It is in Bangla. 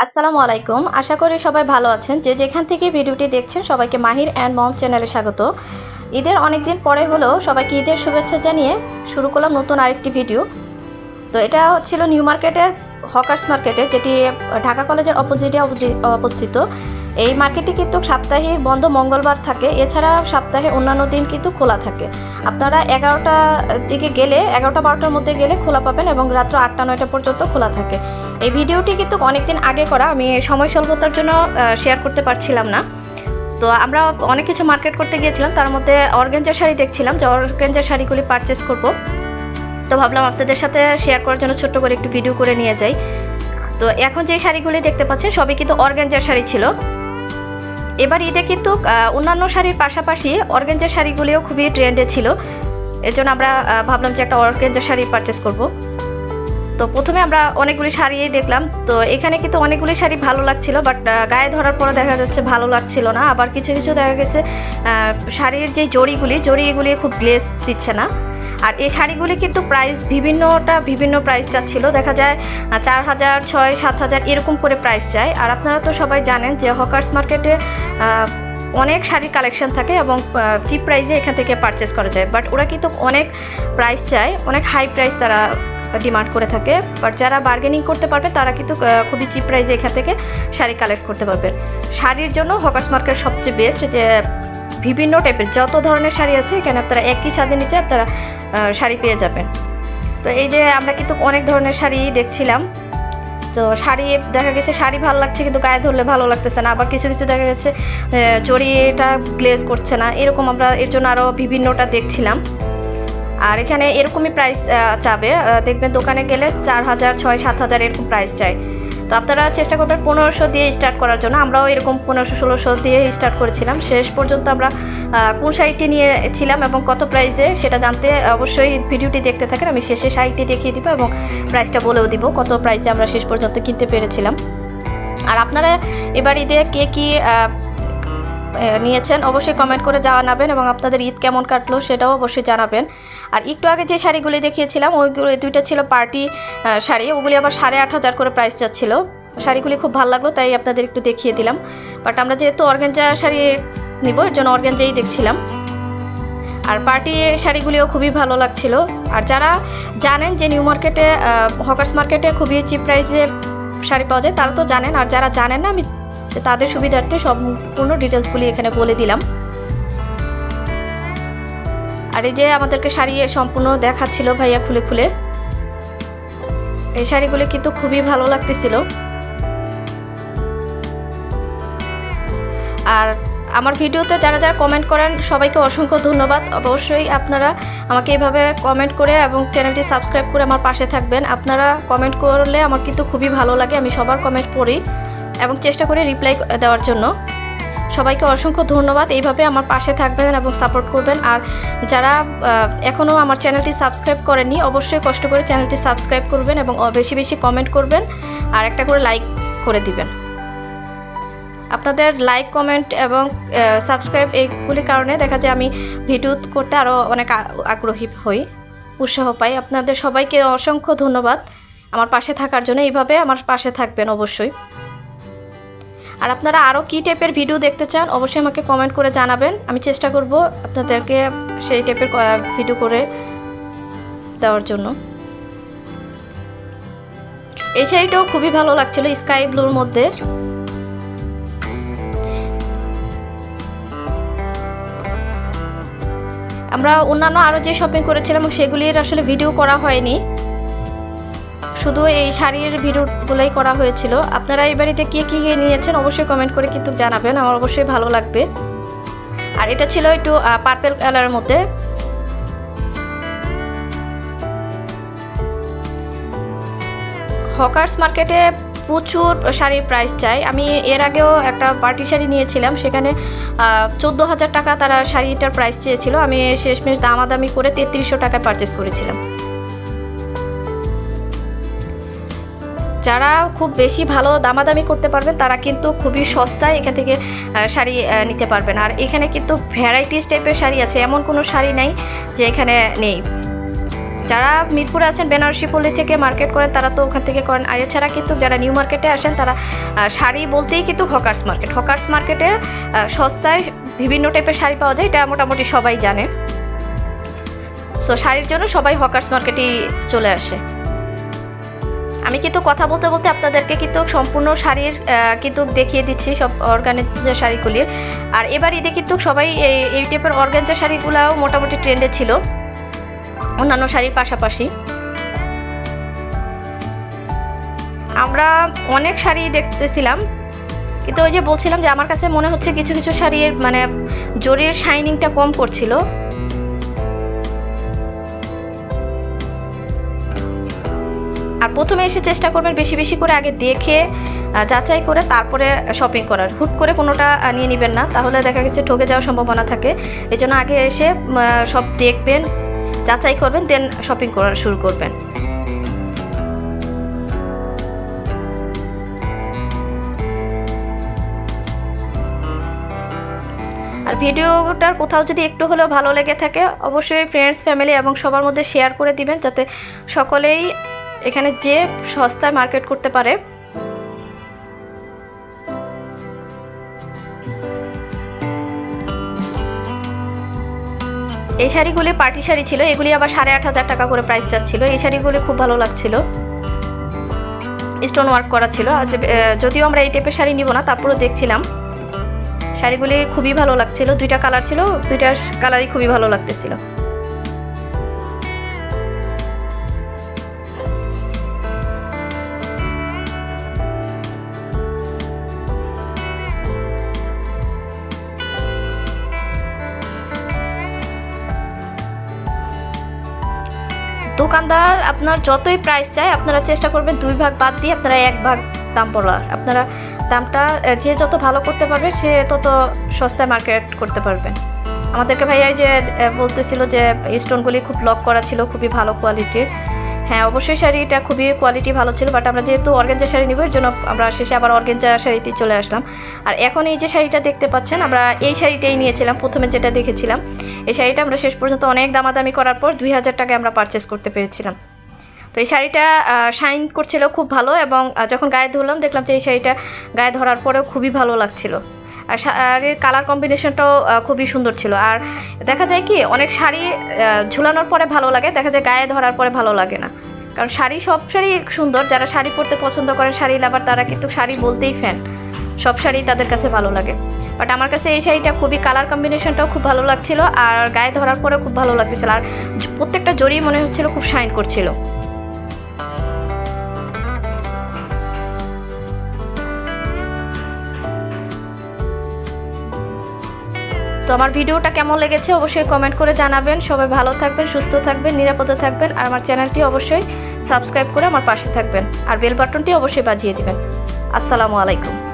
আসসালামু আলাইকুম। আশা করি সবাই ভালো আছেন। যে যেখান থেকে ভিডিওটি দেখছেন সবাইকে মাহির অ্যান্ড মম চ্যানেলে স্বাগত। ঈদের অনেক দিন পরে হলেও সবাইকে ঈদের শুভেচ্ছা জানিয়ে শুরু করলাম নতুন আরেকটি ভিডিও। তো এটা হচ্ছিল নিউ মার্কেটের হকার্স মার্কেটে, যেটি ঢাকা কলেজের অপোজিটে অবস্থিত। এই মার্কেটটি কিন্তু সাপ্তাহিক বন্ধ মঙ্গলবার থাকে, এছাড়া সপ্তাহে অন্যান্য দিন কিন্তু খোলা থাকে। আপনারা 11টার দিকে গেলে 11-12টার মধ্যে গেলে খোলা পাবেন এবং রাত্র 8-9টা পর্যন্ত খোলা থাকে। এই ভিডিওটি কিন্তু অনেক দিন আগে করা, আমি সময় স্বল্পতার জন্য শেয়ার করতে পারছিলাম না। তো আমরা অনেক কিছু মার্কেট করতে গিয়েছিলাম, তার মধ্যে অর্গানজার শাড়ি দেখছিলাম যে অর্গানজার শাড়িগুলি পারচেস করব। তো ভাবলাম আপনাদের সাথে শেয়ার করার জন্য ছোট্ট করে একটু ভিডিও করে নিয়ে যাই। তো এখন যে শাড়িগুলি দেখতে পাচ্ছেন সবই কিন্তু অর্গানজার শাড়ি ছিল। এবার ঈদে কিন্তু অন্যান্য শাড়ির পাশাপাশি অর্গানজার শাড়িগুলিও খুবই ট্রেন্ডে ছিল, এর জন্য আমরা ভাবলাম যে একটা অর্গানজার শাড়ি পারচেস করব। তো প্রথমে আমরা অনেকগুলি শাড়িই দেখলাম। তো এখানে কিন্তু অনেকগুলি শাড়ি ভালো লাগছিল, বাট গায়ে ধরার পরে দেখা যাচ্ছে ভালো লাগছিল না। আবার কিছু কিছু দেখা গেছে শাড়ির যে জড়িগুলি খুব গ্লেজ দিচ্ছে না। আর এই শাড়িগুলি কিন্তু প্রাইস বিভিন্ন প্রাইস চাচ্ছিল, দেখা যায় 4,000, 6,000, 7,000 এরকম করে প্রাইস চায়। আর আপনারা তো সবাই জানেন যে হকার্স মার্কেটে অনেক শাড়ির কালেকশন থাকে এবং চিপ প্রাইসে এখান থেকে পারচেস করা যায়। বাট ওরা কিন্তু অনেক প্রাইস চায়, অনেক হাই প্রাইস তারা ডিমান্ড করে থাকে। বাট যারা বার্গেনিং করতে পারবে তারা কিন্তু খুবই চিপ প্রাইসে এখান থেকে শাড়ি কালেক্ট করতে পারবেন। শাড়ির জন্য হকার্স মার্কেট সবচেয়ে বেস্ট, যে বিভিন্ন টাইপের যত ধরনের শাড়ি আছে এখানে আপনারা একই ছাদের নিচে আপনারা শাড়ি পেয়ে যাবেন। তো এই যে আমরা কিন্তু অনেক ধরনের শাড়ি দেখছিলাম। তো শাড়ি দেখা গেছে শাড়ি ভালো লাগছে কিন্তু গায়ে ধরলে ভালো লাগতেছে না, আবার কিছু কিছু দেখা গেছে জড়িটা গ্লেজ করছে না, এরকম আমরা এর জন্য আরও বিভিন্নটা দেখছিলাম। আর এখানে এরকমই প্রাইস চাবে, দেখবেন দোকানে গেলে 4,000, 6,000, 7,000 এরকম প্রাইস চাই। তো আপনারা চেষ্টা করবেন 1500 দিয়ে স্টার্ট করার জন্য। আমরাও এরকম 1500-1600 দিয়ে স্টার্ট করেছিলাম। শেষ পর্যন্ত আমরা কোন শাড়িটি নিয়েছিলাম এবং কত প্রাইসে সেটা জানতে অবশ্যই ভিডিওটি দেখতে থাকেন। আমি শেষে শাড়িটি দেখিয়ে দিব এবং প্রাইসটা বলেও দিব কত প্রাইসে আমরা শেষ পর্যন্ত কিনতে পেরেছিলাম। আর আপনারা এবার ঈদে কে কী নিয়েছেন অবশ্যই কমেন্ট করে জানাবেন এবং আপনাদের ঈদ কেমন কাটলো সেটাও অবশ্যই জানাবেন। আর একটু আগে যে শাড়িগুলি দেখিয়েছিলাম ওইগুলো দুইটা ছিল পার্টি শাড়ি, ওগুলি আবার 8,500 করে প্রাইস যাচ্ছিল। শাড়িগুলি খুব ভালো লাগলো তাই আপনাদের একটু দেখিয়ে দিলাম। বাট আমরা যেহেতু অর্গানজা শাড়ি নিব এর জন্য অর্গানজাই দেখছিলাম। আর পার্টি শাড়িগুলিও খুবই ভালো লাগছিল। আর যারা জানেন যে নিউ মার্কেটে হকার্স মার্কেটে খুবই চিপ প্রাইসে শাড়ি পাওয়া যায় তারা তো জানেন, আর যারা জানেন না আমি তাদের সুবিধার্থে সম্পূর্ণ ডিটেলসগুলি এখানে বলে দিলাম। আর এই যে আমাদেরকে শাড়ি সম্পূর্ণ দেখাচ্ছিল ভাইয়া খুলে খুলে, এই শাড়িগুলি কিন্তু খুবই ভালো লাগতেছিল। আর আমার ভিডিওতে যারা যারা কমেন্ট করেন সবাইকে অসংখ্য ধন্যবাদ। অবশ্যই আপনারা আমাকে এইভাবে কমেন্ট করে এবং চ্যানেলটি সাবস্ক্রাইব করে আমার পাশে থাকবেন। আপনারা কমেন্ট করলে আমার কিন্তু খুবই ভালো লাগে, আমি সবার কমেন্ট পড়ি এবং চেষ্টা করি রিপ্লাই দেওয়ার জন্য। সবাইকে অসংখ্য ধন্যবাদ, এইভাবে আমার পাশে থাকবেন এবং সাপোর্ট করবেন। আর যারা এখনও আমার চ্যানেলটি সাবস্ক্রাইব করেননি অবশ্যই কষ্ট করে চ্যানেলটি সাবস্ক্রাইব করবেন এবং বেশি বেশি কমেন্ট করবেন আর একটা করে লাইক করে দিবেন। আপনাদের লাইক, কমেন্ট এবং সাবস্ক্রাইব এইগুলির কারণে দেখা যায় আমি ভিডিও করতে আরও অনেক আগ্রহী হই, উৎসাহ পাই। আপনাদের সবাইকে অসংখ্য ধন্যবাদ আমার পাশে থাকার জন্য, এইভাবে আমার পাশে থাকবেন অবশ্যই। আর আপনারা আরও কী টাইপের ভিডিও দেখতে চান অবশ্যই আমাকে কমেন্ট করে জানাবেন, আমি চেষ্টা করব আপনাদেরকে সেই টাইপের ভিডিও করে দেওয়ার জন্য। এই শাড়িটাও খুবই ভালো লাগছিল স্কাই ব্লুর মধ্যে। আমরা অন্যান্য আরও যে শপিং করেছিলাম সেগুলির আসলে ভিডিও করা হয়নি, শুধু এই শাড়ির ভিডিওগুলোই করা হয়েছিল। আপনারা এই বাড়িতে কে কী নিয়েছেন অবশ্যই কমেন্ট করে কিন্তু জানাবেন, আমার অবশ্যই ভালো লাগবে। আর এটা ছিল একটু পার্পল কালারের মধ্যে। হকার্স মার্কেটে প্রচুর শাড়ির প্রাইস চাই। আমি এর আগেও একটা পার্টি শাড়ি নিয়েছিলাম, সেখানে 14,000 টাকা তারা শাড়িটার প্রাইস চেয়েছিল। আমি শেষমেশ দামাদামি করে 3300 টাকায় পারচেস করেছিলাম। যারা খুব বেশি ভালো দামাদামি করতে পারবেন তারা কিন্তু খুবই সস্তায় এখান থেকে শাড়ি নিতে পারবেন। আর এখানে কিন্তু ভ্যারাইটিস টাইপের শাড়ি আছে, এমন কোনো শাড়ি নাই যে এখানে নেই। যারা মিরপুরে আছেন বেনারসি পল্লী থেকে মার্কেট করেন তারা তো ওখান থেকে করেন। আর এছাড়া কিন্তু যারা নিউ মার্কেটে আসেন তারা শাড়ি বলতেই কিন্তু হকার্স মার্কেটে সস্তায় বিভিন্ন টাইপের শাড়ি পাওয়া যায়, এটা মোটামুটি সবাই জানে। সো শাড়ির জন্য সবাই হকার্স মার্কেটেই চলে আসে। আমি কিন্তু কথা বলতে বলতে আপনাদেরকে কিন্তু সম্পূর্ণ শাড়ির কিন্তু দেখিয়ে দিচ্ছি সব অর্গানজা শাড়িগুলির। আর এবার ঈদে কিন্তু সবাই এই টাইপের অর্গানজা শাড়িগুলাও মোটামুটি ট্রেন্ডে ছিল অন্যান্য শাড়ির পাশাপাশি। আমরা অনেক শাড়ি দেখতেছিলাম, কিন্তু ওই যে বলছিলাম যে আমার কাছে মনে হচ্ছে কিছু কিছু শাড়ির মানে জরির শাইনিংটা কম করছিল। আর প্রথমে এসে চেষ্টা করবেন বেশি বেশি করে আগে দেখে যাচাই করে তারপরে শপিং করার। হুট করে কোনোটা নিয়ে নেবেন না, তাহলে দেখা গেছে ঠকে যাওয়ার সম্ভাবনা থাকে। এই জন্য আগে এসে সব দেখবেন, যাচাই করবেন, দেন শপিং করা শুরু করবেন। আর ভিডিওটার কোথাও যদি একটু হলেও ভালো লেগে থাকে অবশ্যই ফ্রেন্ডস, ফ্যামিলি এবং সবার মধ্যে শেয়ার করে দিবেন, যাতে সকলেই এখানে যে সস্তায় মার্কেট করতে পারে। এই শাড়িগুলি পার্টি শাড়ি ছিল, এগুলি আবার 8,500 টাকা করে প্রাইস যাচ্ছিল। এই শাড়িগুলি খুব ভালো লাগছিল, স্টোন ওয়ার্ক করা ছিল। যদিও আমরা এই টাইপের শাড়ি নিব না, তারপরেও দেখছিলাম শাড়িগুলি খুবই ভালো লাগছিল। 2টা কালার ছিল, 2টা কালারই খুবই ভালো লাগতেছিল। দোকানদার আপনার যতই প্রাইস চায় আপনারা চেষ্টা করবেন 2 ভাগ বাদ দিয়ে আপনারা 1 ভাগ দাম পড়ার। আপনারা দামটা যে যত ভালো করতে পারবে সে তত সস্তায় মার্কেট করতে পারবেন। আমাদেরকে ভাইয়া যে বলতেছিল যে স্টোনগুলি খুব লক করা ছিল, খুবই ভালো কোয়ালিটির। হ্যাঁ, অবশ্যই শাড়িটা খুবই কোয়ালিটি ভালো ছিল, বাট আমরা যেহেতু অর্গানজা শাড়ি নিব এর জন্য আমরা শেষে আবার অর্গানজা শাড়িতে চলে আসলাম। আর এখন এই যে শাড়িটা দেখতে পাচ্ছেন, আমরা এই শাড়িটাই নিয়েছিলাম প্রথমে যেটা দেখেছিলাম। এই শাড়িটা আমরা শেষ পর্যন্ত অনেক দামাদামি করার পর 2000 টাকায় আমরা পারচেস করতে পেরেছিলাম। তো এই শাড়িটা শাইন করছিল খুব ভালো, এবং যখন গায়ে ধরলাম দেখলাম যে এই শাড়িটা গায়ে ধরার পরেও খুবই ভালো লাগছিল। আর শাড়ির কালার কম্বিনেশনটাও খুবই সুন্দর ছিল। আর দেখা যায় কি অনেক শাড়ি ঝুলানোর পরে ভালো লাগে, দেখা যায় গায়ে ধরার পরে ভালো লাগে না। কারণ শাড়ি, সব শাড়ি সুন্দর, যারা শাড়ি পরতে পছন্দ করেন, শাড়ি লাভার, তারা কিন্তু শাড়ি বলতেই ফ্যান, সব শাড়ি তাদের কাছে ভালো লাগে। বাট আমার কাছে এই শাড়িটা খুবই কালার কম্বিনেশনটাও খুব ভালো লাগছিল, আর গায়ে ধরার পরে খুব ভালো লাগতেছিল। আর প্রত্যেকটা জড়ি মনে হচ্ছিল খুব শাইন করছিল। তো আমার ভিডিওটা কেমন লেগেছে অবশ্যই কমেন্ট করে জানাবেন। সবাই ভালো থাকবেন, সুস্থ থাকবেন, নিরাপদে থাকবেন। আর আমার চ্যানেলটি অবশ্যই সাবস্ক্রাইব করে আমার পাশে থাকবেন, আর বেল বাটনটি অবশ্যই বাজিয়ে দিবেন। আসসালামু আলাইকুম।